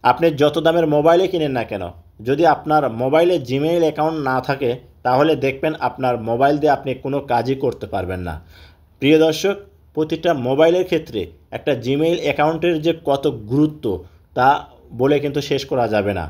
আপনি যত দামের মোবাইলে কিনেন না কেন, যদি আপনার মোবাইলে জিমেইল অ্যাকাউন্ট না থাকে তাহলে দেখবেন আপনার মোবাইল দিয়ে আপনি কোনো কাজই করতে পারবেন না। প্রিয় দর্শক, প্রতিটা মোবাইলের ক্ষেত্রে একটা জিমেইল অ্যাকাউন্টের যে কত গুরুত্ব তা বলে কিন্তু শেষ করা যাবে না।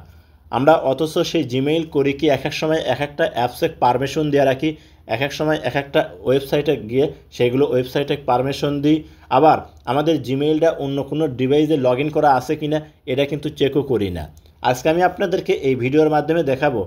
আমরা অথচ সেই জিমেইল করি কি এক এক সময় এক একটা অ্যাপসে পারমিশন দিয়ে রাখি, এক এক সময় এক একটা ওয়েবসাইটে গিয়ে সেইগুলো ওয়েবসাইটে পারমিশন দিই। আবার আমাদের জিমেইলটা অন্য কোনো ডিভাইসে লগ ইন করা আছে কি না এটা কিন্তু চেকও করি না। আজকে আমি আপনাদেরকে এই ভিডিওর মাধ্যমে দেখাবো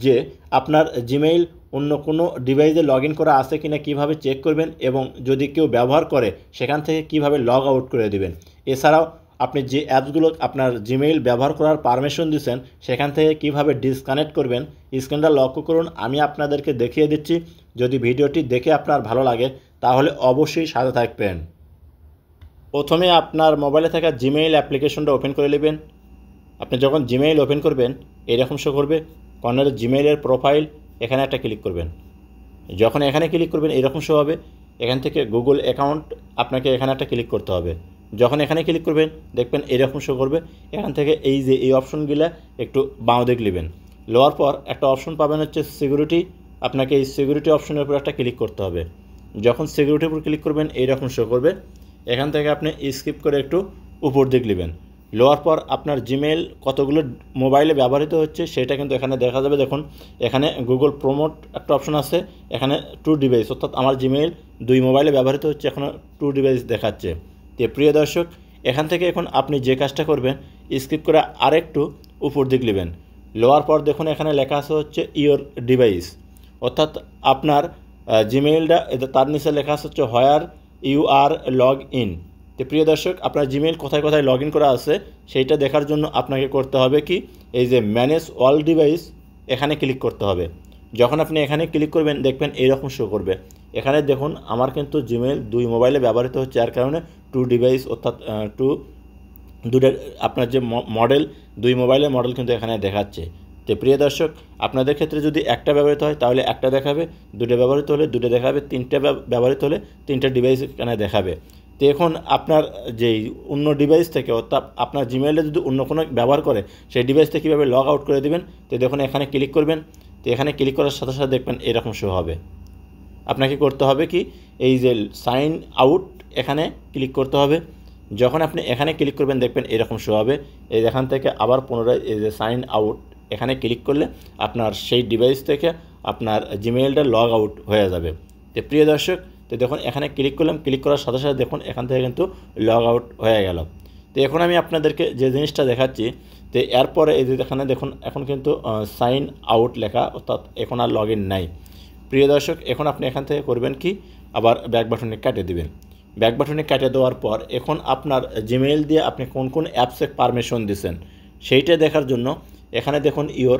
যে আপনার জিমেইল অন্য কোনো ডিভাইসে লগ ইন করা আছে কি না কীভাবে চেক করবেন, এবং যদি কেউ ব্যবহার করে সেখান থেকে কীভাবে লগ আউট করে দেবেন। এছাড়াও আপনি যে অ্যাপসগুলো আপনার জিমেইল ব্যবহার করার পারমিশন দিচ্ছেন সেখান থেকে কীভাবে ডিসকানেক্ট করবেন, স্ক্রিনটা লক্ষ্য করুন, আমি আপনাদেরকে দেখিয়ে দিচ্ছি। যদি ভিডিওটি দেখে আপনার ভালো লাগে তাহলে অবশ্যই সাথে থাকবেন। প্রথমে আপনার মোবাইলে থাকা জিমেইল অ্যাপ্লিকেশনটা ওপেন করে নেবেন। আপনি যখন জিমেইল ওপেন করবেন এরকম শো করবে, কর্নারে জিমেইলের প্রোফাইল, এখানে একটা ক্লিক করবেন। যখন এখানে ক্লিক করবেন এরকম শো হবে। এখান থেকে গুগল অ্যাকাউন্ট আপনাকে এখানে একটা ক্লিক করতে হবে। যখন এখানে ক্লিক করবেন দেখবেন এরকম শো করবে। এখান থেকে এই যে এই অপশনগুলো একটু বাঁ দিক নেবেন, লওয়ার পর একটা অপশন পাবেন হচ্ছে সিকিউরিটি। আপনাকে এই সিকিউরিটি অপশনের উপর একটা ক্লিক করতে হবে। যখন সিকিউরিটির উপর ক্লিক করবেন এইরকম শো করবে। এখান থেকে আপনি স্কিপ করে একটু উপর দিক নেবেন, লোয়ার পর আপনার জিমেইল কতগুলো মোবাইলে ব্যবহৃত হচ্ছে সেটা কিন্তু এখানে দেখা যাবে। দেখুন এখানে গুগল প্রমোট একটা অপশন আছে, এখানে 2 ডিভাইস, অর্থাৎ আমার জিমেইল 2 মোবাইলে ব্যবহৃত হচ্ছে, এখানে 2 ডিভাইস দেখাচ্ছে। তো প্রিয় দর্শক, এখান থেকে এখন আপনি যে কাজটা করবেন স্কিপ করে আরেকটু উপর দিক নেবেন, লোয়ার পর দেখুন এখানে লেখা আছে হচ্ছে ইওর ডিভাইস, অর্থাৎ আপনার জিমেইলটা তার নিচে লেখা আছে হচ্ছে where you are log in. তো প্রিয় দর্শক, আপনার জিমেইল কোথায় কোথায় লগ ইন করা আছে সেইটা দেখার জন্য আপনাকে করতে হবে কি, এই যে ম্যানেজ অল ডিভাইস এখানে ক্লিক করতে হবে। যখন আপনি এখানে ক্লিক করবেন দেখবেন এইরকম শো করবে। এখানে দেখুন আমার কিন্তু জিমেইল 2 মোবাইলে ব্যবহৃত হচ্ছে, যার কারণে 2 ডিভাইস, অর্থাৎ দুটো আপনার যে মডেল 2 মোবাইলের মডেল কিন্তু এখানে দেখাচ্ছে। তো প্রিয় দর্শক, আপনাদের ক্ষেত্রে যদি একটা ব্যবহৃত হয় তাহলে একটা দেখাবে, 2টা ব্যবহৃত হলে 2টা দেখাবে, 3টে ব্যবহৃত হলে 3টে ডিভাইস এখানে দেখাবে। তো এখন আপনার যেই অন্য ডিভাইস থেকে, অর্থাৎ আপনার জিমেইলে যদি অন্য কোনো ব্যবহার করে সেই ডিভাইস থেকে কীভাবে লগ আউট করে দেবেন, তো দেখুন এখানে ক্লিক করবেন। তো এখানে ক্লিক করার সাথে সাথে দেখবেন এরকম শো হবে। আপনাকে করতে হবে কি, এই যে সাইন আউট এখানে ক্লিক করতে হবে। যখন আপনি এখানে ক্লিক করবেন দেখবেন এরকম শো হবে। এই এখান থেকে আবার পুনরায় এই যে সাইন আউট এখানে ক্লিক করলে আপনার সেই ডিভাইস থেকে আপনার জিমেইলটা লগ আউট হয়ে যাবে। তো প্রিয় দর্শক, তো দেখুন এখানে ক্লিক করলাম, ক্লিক করার সাথে সাথে দেখুন এখান থেকে কিন্তু লগ আউট হয়ে গেল। তো এখন আমি আপনাদেরকে যে জিনিসটা দেখাচ্ছি, তো এরপরে এই যে এখানে দেখুন এখন কিন্তু সাইন আউট লেখা, অর্থাৎ এখন আর লগ ইন নাই। প্রিয় দর্শক, এখন আপনি এখান থেকে করবেন কি, আবার ব্যাক বাটনে কেটে দিবেন। ব্যাক বাটনে কেটে দেওয়ার পর এখন আপনার জিমেইল দিয়ে আপনি কোন কোন অ্যাপসে পারমিশন দিচ্ছেন সেইটা দেখার জন্য এখানে দেখুন your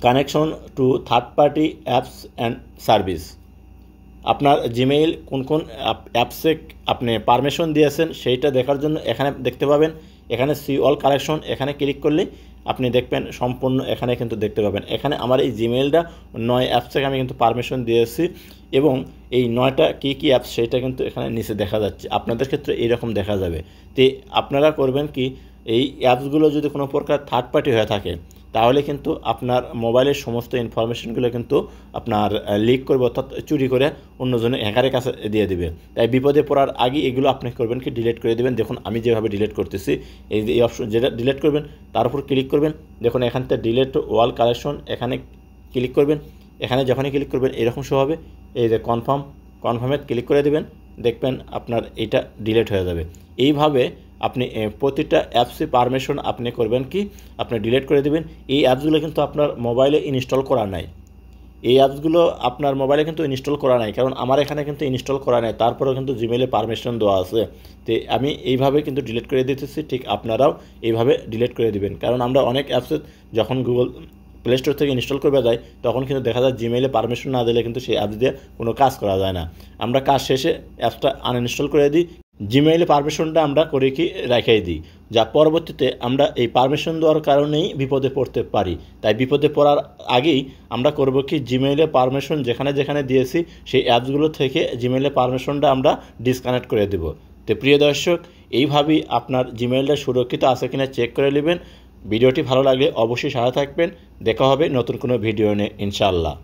connection to third party apps and service, আপনার জিমেইল কোন কোন অ্যাপসে আপনি পারমিশন দিয়েছেন সেইটা দেখার জন্য এখানে দেখতে পাবেন। এখানে সি অল কালেকশন এখানে ক্লিক করলে আপনি দেখবেন সম্পূর্ণ এখানে কিন্তু দেখতে পাবেন। এখানে আমার এই জিমেইলটা 9 অ্যাপসে আমি কিন্তু পারমিশন দিয়েছি, এবং এই 9টা কী কী অ্যাপস সেইটা কিন্তু এখানে নিচে দেখা যাচ্ছে। আপনাদের ক্ষেত্রে এইরকম দেখা যাবে। তো আপনারা করবেন কি, এই অ্যাপসগুলো যদি কোনো প্রকার থার্ড পার্টি হয়ে থাকে তাহলে কিন্তু আপনার মোবাইলের সমস্ত ইনফরমেশনগুলো কিন্তু আপনার লিক করবে, অর্থাৎ চুরি করে অন্যজনের হ্যাকারের কাছে দিয়ে দিবে। তাই বিপদে পড়ার আগে এগুলো আপনি করবেন কি, ডিলিট করে দেবেন। দেখুন আমি যেভাবে ডিলিট করতেছি, এই যে এই অপশন যেটা ডিলিট করবেন তার উপর ক্লিক করবেন। দেখুন এখান থেকে ডিলিট ওয়াল কালেকশন এখানে ক্লিক করবেন। এখানে যখনই ক্লিক করবেন এরকম শো হবে। এই যে কনফার্মে ক্লিক করে দেবেন, দেখবেন আপনার এটা ডিলিট হয়ে যাবে। এইভাবে আপনি প্রতিটা অ্যাপসে পারমিশন আপনি করবেন কি, আপনি ডিলিট করে দেবেন। এই অ্যাপসগুলো কিন্তু আপনার মোবাইলে ইনস্টল করা নাই, এই অ্যাপসগুলো আপনার মোবাইলে কিন্তু ইনস্টল করা নাই, কারণ আমার এখানে কিন্তু ইনস্টল করা নাই, তারপরেও কিন্তু জিমেইলে পারমিশন দেওয়া আছে। তো আমি এইভাবে কিন্তু ডিলিট করে দিতেছি, ঠিক আপনারাও এইভাবে ডিলিট করে দিবেন। কারণ আমরা অনেক অ্যাপসে যখন গুগল প্লে স্টোর থেকে ইনস্টল করবে যাই তখন কিন্তু দেখা যায় জিমেইলে পারমিশন না দিলে কিন্তু সেই অ্যাপস দিয়ে কোনো কাজ করা যায় না। আমরা কাজ শেষে অ্যাপসটা আনইনস্টল করে দিই, জিমেইলে পারমিশনটা আমরা করে কি রেখেই দিই, যা পরবর্তীতে আমরা এই পারমিশন দেওয়ার কারণেই বিপদে পড়তে পারি। তাই বিপদে পড়ার আগেই আমরা করব কি, জিমেইলে পারমিশন যেখানে যেখানে দিয়েছি সেই অ্যাপসগুলো থেকে জিমেইলে পারমিশনটা আমরা ডিসকানেক্ট করে দেব। তো প্রিয় দর্শক, এইভাবেই আপনার জিমেইলটা সুরক্ষিত আছে কিনা চেক করে নেবেন। ভিডিওটি ভালো লাগলে অবশ্যই সাথে থাকবেন। দেখা হবে নতুন কোনো ভিডিও নিয়ে ইনশাআল্লাহ।